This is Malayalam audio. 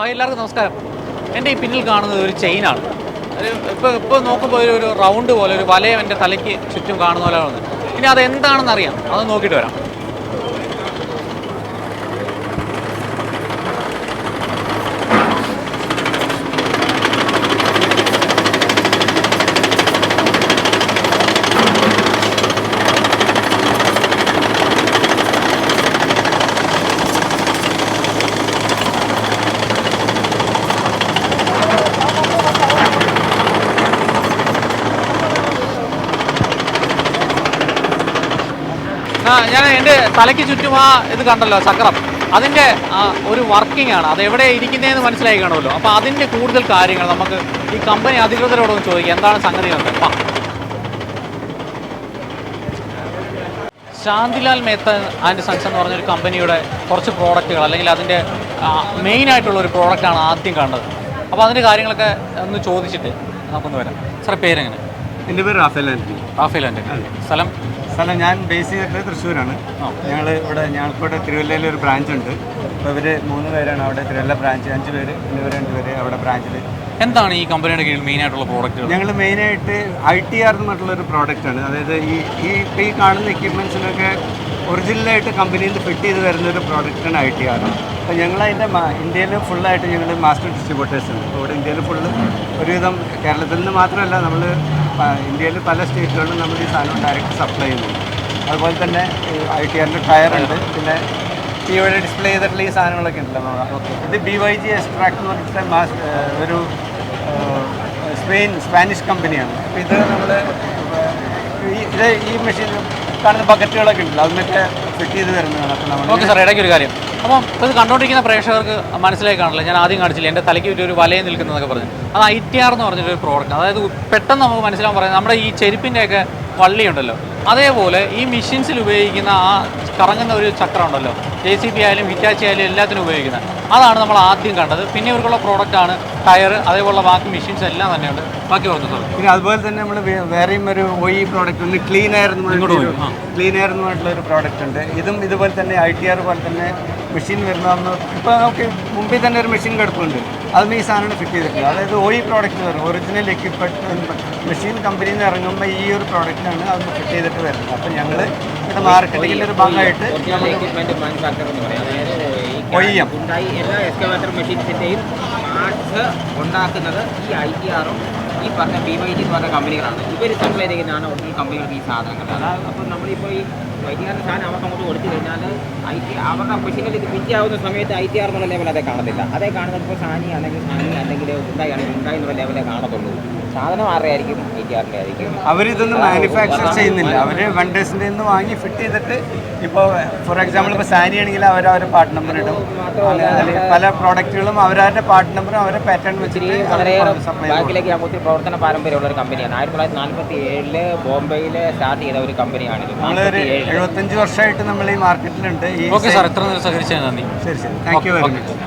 ഹായ്, എല്ലാവർക്കും നമസ്കാരം. എൻ്റെ ഈ പിന്നിൽ കാണുന്നത് ഒരു ചെയിനാണ്. ഇപ്പോൾ നോക്കുമ്പോൾ ഒരു റൗണ്ട് പോലെ ഒരു വലയം എൻ്റെ തലയ്ക്ക് ചുറ്റും കാണുന്ന പോലെ ആണ്. ഇനി അതെന്താണെന്ന് അറിയാം, അത് നോക്കിയിട്ട് വരാം. ഞാൻ എൻ്റെ തലയ്ക്ക് ചുറ്റും ഇത് കണ്ടല്ലോ, ചക്രം, അതിൻ്റെ ഒരു വർക്കിംഗ് ആണ്. അത് എവിടെ ഇരിക്കുന്നതെന്ന് മനസ്സിലായി കാണുമല്ലോ. അപ്പോൾ അതിൻ്റെ കൂടുതൽ കാര്യങ്ങൾ നമുക്ക് ഈ കമ്പനി അധികൃതരോടൊന്ന് ചോദിക്കാം, എന്താണ് സംഗതി എന്ന്. ശാന്തിലാൽ മേത്ത ആൻഡ് സൺസ് എന്ന് പറഞ്ഞൊരു കമ്പനിയുടെ കുറച്ച് പ്രോഡക്റ്റുകൾ, അല്ലെങ്കിൽ അതിൻ്റെ മെയിനായിട്ടുള്ള ഒരു പ്രോഡക്റ്റാണ് ആദ്യം കാണുന്നത്. അപ്പോൾ അതിൻ്റെ കാര്യങ്ങളൊക്കെ ഒന്ന് ചോദിച്ചിട്ട് നമുക്കൊന്ന് വരാം. സാറേ, പേരെങ്ങനെ? എൻ്റെ പേര് റാഫേൽ ആൻ്റണി. റാഫേൽ ആൻ്റണി. സ്ഥലം? ഞാൻ ബേസ് ചെയ്തിട്ട് തൃശ്ശൂരാണ്. ഞങ്ങൾക്കിവിടെ തിരുവല്ലയിൽ ഒരു ബ്രാഞ്ച് ഉണ്ട്. അപ്പോൾ ഇവർ 3 പേരാണ് അവിടെ തിരുവല്ല ബ്രാഞ്ച്, 5 പേര്, 2 പേര് അവിടെ ബ്രാഞ്ചിൽ. എന്താണ് ഈ കമ്പനിയുടെ കീഴിൽ മെയിനായിട്ടുള്ള പ്രോഡക്റ്റുകൾ? ഞങ്ങൾ മെയിനായിട്ട് ITR എന്ന് പറഞ്ഞിട്ടുള്ളൊരു പ്രോഡക്റ്റാണ്. അതായത് ഈ കാണുന്ന എക്യുപ്മെൻറ്റ്സിനൊക്കെ ഒറിജിനലായിട്ട് കമ്പനിയിൽ നിന്ന് ഫിറ്റ് ചെയ്ത് വരുന്നൊരു പ്രോഡക്റ്റാണ് ITR. അപ്പോൾ ഞങ്ങളതിൻ്റെ ഇന്ത്യയിൽ ഫുള്ളായിട്ട് ഞങ്ങൾ മാസ്റ്റർ ഡിസ്ട്രിബ്യൂട്ടേഴ്സ് ഉണ്ട്. അപ്പോൾ ഇവിടെ ഇന്ത്യയിൽ ഫുള്ള് ഒരുവിധം കേരളത്തിൽ നിന്ന് മാത്രമല്ല, നമ്മൾ ഇന്ത്യയിൽ പല സ്റ്റേറ്റുകളിലും നമ്മൾ ഈ സാധനം ഡയറക്റ്റ് സപ്ലൈ ചെയ്യുന്നുണ്ട്. അതുപോലെ തന്നെ ITRൻ്റെ ടയറുണ്ട്. പിന്നെ ഇവിടെ ഡിസ്പ്ലേ ചെയ്തിട്ടുള്ള ഈ സാധനങ്ങളൊക്കെ ഉണ്ടല്ലോ. ഇത് BYG എക്സ്ട്രാക്ട് എന്ന് പറഞ്ഞിട്ട് ഒരു സ്പാനിഷ് കമ്പനിയാണ്. അപ്പോൾ ഇത് നമ്മൾ ഈ മെഷീൻ കാണുന്ന ബക്കറ്റുകളൊക്കെ ഉണ്ടല്ലോ, അതിനൊക്കെ ഫിറ്റ് ചെയ്ത് വരുന്നതാണ്. അപ്പോൾ നമ്മൾ ഓക്കെ സാർ, ഇടയ്ക്ക് ഒരു കാര്യം. അപ്പം ഇത് കണ്ടുകൊണ്ടിരിക്കുന്ന പ്രേക്ഷകർക്ക് മനസ്സിലായി കാണില്ല, ഞാൻ ആദ്യം കാണിച്ചില്ല, എൻ്റെ തലയ്ക്ക് ഒരു വലയം നിൽക്കുന്നതൊക്കെ പറഞ്ഞു. അത് ITR എന്ന് പറഞ്ഞൊരു പ്രോഡക്റ്റ്. അതായത് പെട്ടെന്ന് നമുക്ക് മനസ്സിലാക്കാൻ പറയുന്നത്, നമ്മുടെ ഈ ചെരുപ്പിൻ്റെയൊക്കെ വള്ളിയുണ്ടല്ലോ, അതേപോലെ ഈ മെഷീൻസിൽ ഉപയോഗിക്കുന്ന കറങ്ങുന്ന ഒരു ചക്രം ഉണ്ടല്ലോ, JCB ആയാലും ഹിറ്റാച്ചി ആയാലും എല്ലാത്തിനും ഉപയോഗിക്കുന്നത്, അതാണ് നമ്മൾ ആദ്യം കണ്ടത്. പിന്നെ ഇവർക്കുള്ള പ്രോഡക്റ്റാണ് ടയർ, അതേപോലെ ബാക്കി മെഷീൻസ് എല്ലാം തന്നെയുണ്ട്. ബാക്കി പറഞ്ഞു സാർ. പിന്നെ അതുപോലെ തന്നെ നമ്മൾ വേറെയും ഒരു OE പ്രോഡക്റ്റ് ഉണ്ട്, ക്ലീൻ എയർ എന്ന് പറഞ്ഞിട്ടുള്ള ഒരു പ്രോഡക്റ്റ് ഉണ്ട്. ഇതും ഇതുപോലെ തന്നെ ITR പോലെ തന്നെ മെഷീൻ വരുന്നതെന്ന് ഇപ്പോൾ നമുക്ക് മുമ്പിൽ തന്നെ ഒരു മെഷീൻ കിടപ്പുണ്ട്, അതും ഈ സാധനം ഫിറ്റ് ചെയ്തിട്ടുണ്ട്. അതായത് OE പ്രോഡക്റ്റ് വരും, ഒറിജിനൽ എക്യുപ്മെൻറ്റ് മെഷീൻ കമ്പനിയിൽ നിന്ന് ഇറങ്ങുമ്പോൾ ഈ ഒരു പ്രോഡക്റ്റാണ് അത് ഫിറ്റ് ചെയ്തിട്ട് വരുന്നത്. അപ്പോൾ ഞങ്ങൾ ഇവിടെ മാർക്കറ്റിങ്ങിൻ്റെ ഒരു ഭാഗമായിട്ട് OEM എല്ലാ എക്സ്കവേറ്റർ മെഷീൻസിൻ്റെയും പാർട്സ് ഉണ്ടാക്കുന്നത് ഈ ITR-ഉം ഈ പറഞ്ഞ BYG എന്ന് പറഞ്ഞ കമ്പനികളാണ്. ഇവർ സപ്ലൈ ചെയ്യുന്നതാണ് ഒറിജിനൽ കമ്പനികൾക്ക് ഈ സാധനങ്ങൾ. അതായത് അപ്പോൾ നമ്മളിപ്പോൾ ഈ ITR-ൻ്റെ സാധനം അവർക്ക് അങ്ങോട്ട് കൊടുത്തു കഴിഞ്ഞാൽ അവരുടെ മെഷീനിൽ ഇത് ഫിറ്റ് ആവുന്ന സമയത്ത് ITR എന്നുള്ള ലെവൽ അതേ കാണത്തില്ല. അതേ കാണുന്നത് ഇപ്പോൾ സാനി അല്ലെങ്കിൽ ഉണ്ടായി എന്നുള്ള ലെവലേ കാണത്തുള്ളൂ. സാധനം ആരുടെ ആയിരിക്കും? ITR-ൻ്റെ ആയിരിക്കും. അവരിതൊന്നും മാനുഫാക്ചർ ചെയ്യുന്നില്ല, അവർ വെണ്ടേഴ്സിൻ്റെ നിന്ന് വാങ്ങി ഫിറ്റ് ചെയ്തിട്ട്, ഇപ്പോൾ ഫോർ എക്സാമ്പിൾ ഇപ്പോൾ സാനി ആണെങ്കിൽ അവരവരുടെ പാർട്ട് നമ്പർ ഇടും. പല പ്രോഡക്റ്റുകളും അവരവരുടെ പാർട്ട് നമ്പറും അവരുടെ പാറ്റേൺ വെച്ചിട്ട് വളരെയേറെ ബാക്കിലേക്ക് ഒത്തിരി പ്രവർത്തന പാരമ്പര്യമുള്ള ഒരു കമ്പനിയാണ്. 1947 ബോംബെയിൽ സ്റ്റാർട്ട് ചെയ്ത ഒരു കമ്പനിയാണിത്. നമ്മളൊരു 75 വർഷമായിട്ട് നമ്മൾ ഈ മാർക്കറ്റിലുണ്ട്. ഓക്കെ സാർ, എത്ര നേരം സഹകരിച്ചത് നന്ദി. ശരി, താങ്ക് യു വെരി മച്ച്.